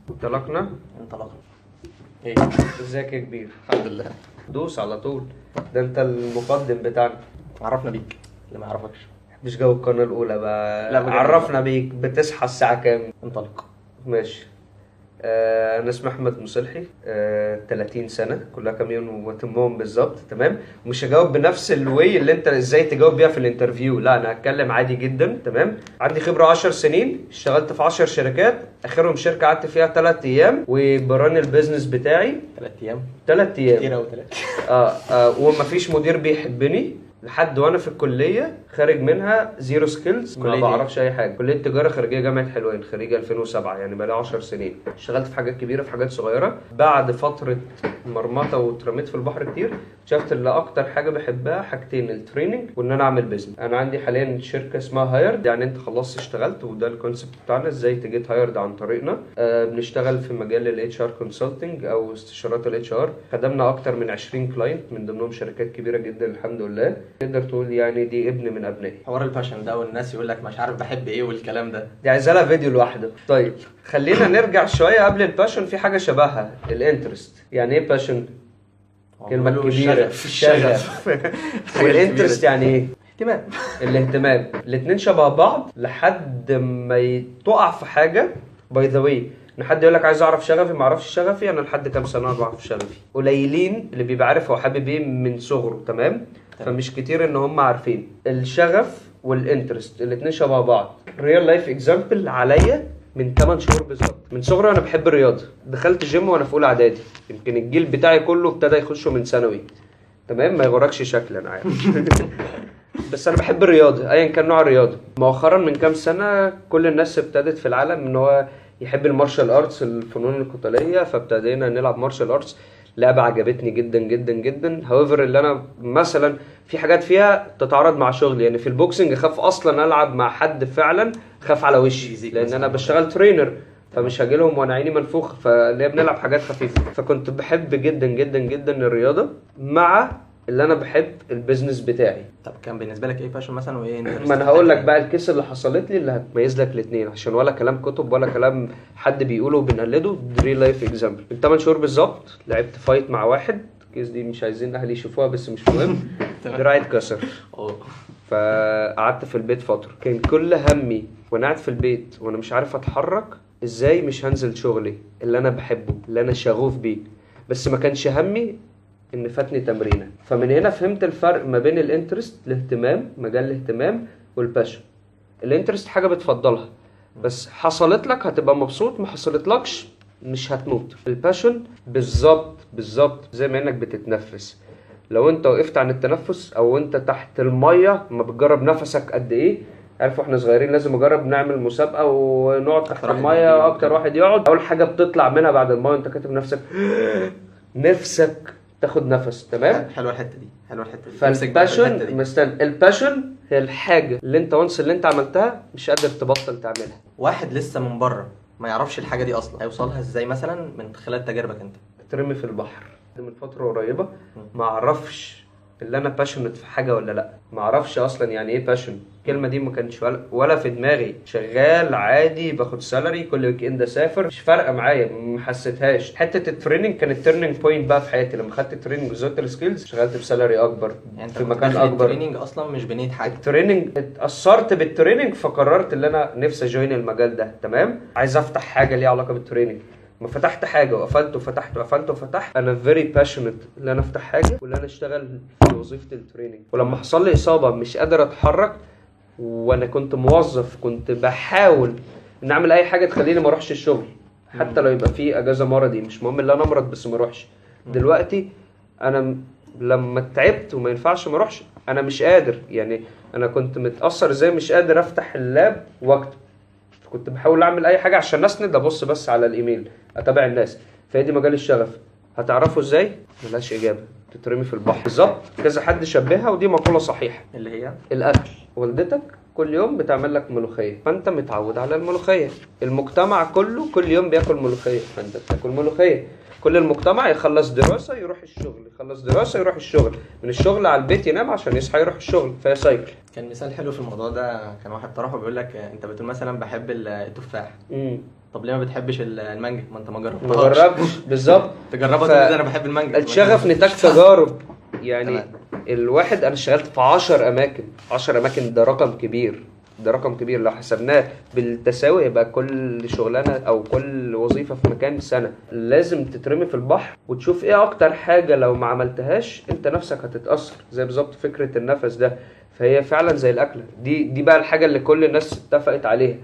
انطلقنا. ايه ازيك يا كبير؟ الحمد لله. دوس على طول، ده انت المقدم بتاعنا. عرفنا بيك اللي ما يعرفكش. مش جو القناة الأولى بقى. لا، بجد. عرفنا بيك، بتصحى الساعة كام؟ انطلق. ماشي. أنا اسمي أحمد مصلحي، 30 سنة، كلها كام يوم وتمهم بالظبط. تمام. مش هجاوب بنفس الوي اللي انت ازاي تجاوب بيها في الانترفيو، لا أنا هتكلم عادي جدا. تمام. عندي خبرة 10 سنين، اشتغلت في 10 شركات، آخرهم شركة قعدت فيها 3 أيام وبران البيزنس بتاعي 3 ايام 3 أيام. كتير قوي 3. ومفيش مدير بيحبني لحد وانا في الكليه، خارج منها زيرو سكيلز، ما كلية بعرفش اي حاجه. كليه تجاره خارجيه جامعه حلوان، خريج 2007، يعني بقالي 10 سنين. اشتغلت في حاجات كبيره في حاجات صغيره. بعد فتره مرمطه واترميت في البحر كتير، اكتشفت ان اكتر حاجه بحبها حاجتين: التريننج وان انا اعمل بيزنس. انا عندي حاليا شركه اسمها هايرد، يعني انت خلصت اشتغلت، وده الكونسيبت بتاعنا، ازاي تجيت هايرد عن طريقنا. بنشتغل في مجال الاتش ار كونسلتنج او استشارات الاتش ار. خدمنا اكتر من 20 كلاينت، من ضمنهم شركات كبيره جدا الحمد لله. تقدر تقول يعني دي ابن من ابنائي. حوار الباشن ده والناس يقول لك مش عارف بحب ايه والكلام ده. دي عايزه لها فيديو لوحده. طيب خلينا نرجع شويه قبل الباشن، في حاجه شبهها، الانترست. يعني ايه باشن؟ كلمه بيقولوا كبيره. الشغف. والانترست يعني ايه؟ اهتمام. الاهتمام. الاتنين شبه بعض لحد ما تقع في حاجه. باي ذا واي، ان حد يقول لك عايز اعرف شغفي، ما اعرفش شغفي. انا لحد كام سنه بعرف شغفي. قليلين اللي بيبقى عارف هو حابب ايه من صغره. تمام. فمش كتير ان هم عارفين الشغف والانترست، الاتنين شبه بعض. ريال لايف اكزامبل عليا، من 8 شهور بالظبط. من صغري انا بحب الرياضه، دخلت جيم وانا في اولى اعدادي. يمكن الجيل بتاعي كله ابتدى يخشوا من ثانوي. تمام. ما يغركش شكل، انا عارف. بس انا بحب الرياضه ايا كان نوع الرياضه. مؤخرا من كام سنه كل الناس ابتدت في العالم ان هو يحب المارشال ارتس، الفنون القتاليه، فابتدينا نلعب مارشال ارتس. لعبه عجبتني جدا جدا جدا. هاويفر اللي انا مثلا في حاجات فيها تتعارض مع شغلي، يعني في البوكسنج اخاف اصلا العب مع حد فعلا، خاف على وشي لان انا بشتغل ترينر، فمش هاجي لهم وانا عيني منفوخ، فاللي بنلعب حاجات خفيفه. فكنت بحب جدا جدا جدا الرياضه مع اللي انا بحب البيزنس بتاعي. طب كان بالنسبه لك ايه باشن مثلا وايه انترست؟ ما انا هقول لك بقى الكيس اللي حصلت لي اللي هتميز لك الاثنين، عشان ولا كلام كتب ولا كلام حد بيقوله وبنقلده. ريل لايف اكزامبل. من 8 شهور بالظبط لعبت فايت مع واحد، الكيس دي مش عايزين اهلي يشوفوها بس مش مهم. دراعي اتكسر، فقعدت في البيت فتره. كان كل همي وانا قاعد في البيت وانا مش عارف اتحرك، ازاي مش هنزل شغلي اللي انا بحبه اللي انا شغوف بيه. بس ما كانش همي ان فاتني تمرينه. فمن هنا فهمت الفرق ما بين الانترست، الاهتمام، مجال الاهتمام، والباشن. الانترست حاجه بتفضلها، بس حصلت لك هتبقى مبسوط، ما حصلتلكش مش هتموت. الباشن بالظبط زي ما انك بتتنفس. لو انت وقفت عن التنفس او انت تحت الميه ما بتجرب نفسك قد ايه. عارف واحنا صغيرين لازم نجرب نعمل مسابقه ونقعد تحت الميه، اكتر واحد يقعد. اول حاجه بتطلع منها بعد الميه انت كاتب نفسك نفسك تاخد نفس. تمام. حلوه الحته دي، حلوه الحته دي. فالباشن مستني. الباشن هي الحاجه اللي انت وانس اللي انت عملتها مش قادر تبطل تعملها. واحد لسه من بره ما يعرفش الحاجه دي اصلا، هيوصلها ازاي مثلا من خلال تجاربك انت؟ ترمي في البحر. من فتره قريبه ما اعرفش اللي انا باشنت في حاجه ولا لا. ما اعرفش اصلا يعني ايه باشن. الكلمه دي ما كانتش ولا في دماغي. شغال عادي باخد سالري، كل ويك اند اسافر، مش فارقه معايا، ما حسيتهاش. حته التريننج كانت تيرنينج بوينت بقى في حياتي. لما خدت التريننج وزودت السكيلز اشتغلت بسالري اكبر، يعني في مكان اكبر. التريننج اصلا مش بنيت حاجه. التريننج اتاثرت بالتريننج، فقررت ان انا نفسي اجوين المجال ده. تمام. عايز افتح حاجه ليها علاقه بالتريننج. ما فتحت حاجه وقفلت وفتحت وقفلت وفتحت. انا فيري باشنت ان انا افتح حاجه ولا انا اشتغل في وظيفه التريننج. ولما حصل لي اصابه مش قادر اتحرك، وانا كنت موظف، كنت بحاول ان اعمل اي حاجه تخليني ما اروحش الشغل، حتى لو يبقى فيه اجازه مرضي، مش مهم ان انا امرض بس ما اروحش. دلوقتي انا لما تعبت وما ينفعش ما اروحش، انا مش قادر. يعني انا كنت متاثر ازاي مش قادر افتح اللاب واكتب. كنت بحاول اعمل اي حاجه عشان اسند، ابص بس على الايميل، اتابع الناس. فهي دي مجال الشغف. هتعرفوا ازاي؟ ملهاش اجابه، تترمي في البحر. بالظبط كذا حد شبهها ودي مقوله صحيحه. اللي هي الاكل. والدتك كل يوم بتعمل لك ملوخيه، فانت متعود على الملوخيه. المجتمع كله كل يوم بياكل ملوخيه، فانت بتاكل ملوخيه. كل المجتمع يخلص دراسة يروح الشغل، يخلص دراسة يروح الشغل، من الشغل على البيت ينام عشان يصحى يروح الشغل، فهي سايكل. كان مثال حلو في الموضوع ده، كان واحد طرحه بيقول لك انت بتقول مثلا بحب التفاح، طب ليه ما بتحبش المانجا؟ ما انت ما ما جربتهاش. جربتش بالظبط. تجربها تقول انا بحب المانجا. الشغف نتاج تجارب يعني. تمام. الواحد انا اشتغلت في 10 اماكن، 10 اماكن ده رقم كبير، ده رقم كبير لو حسبناه بالتساوي يبقى كل شغلانه او كل وظيفه في مكان سنه. لازم تترمي في البحر وتشوف ايه اكتر حاجه لو ما عملتهاش انت نفسك هتتاثر، زي بالظبط فكره النفس ده. فهي فعلا زي الاكله دي بقى الحاجه اللي كل الناس اتفقت عليها.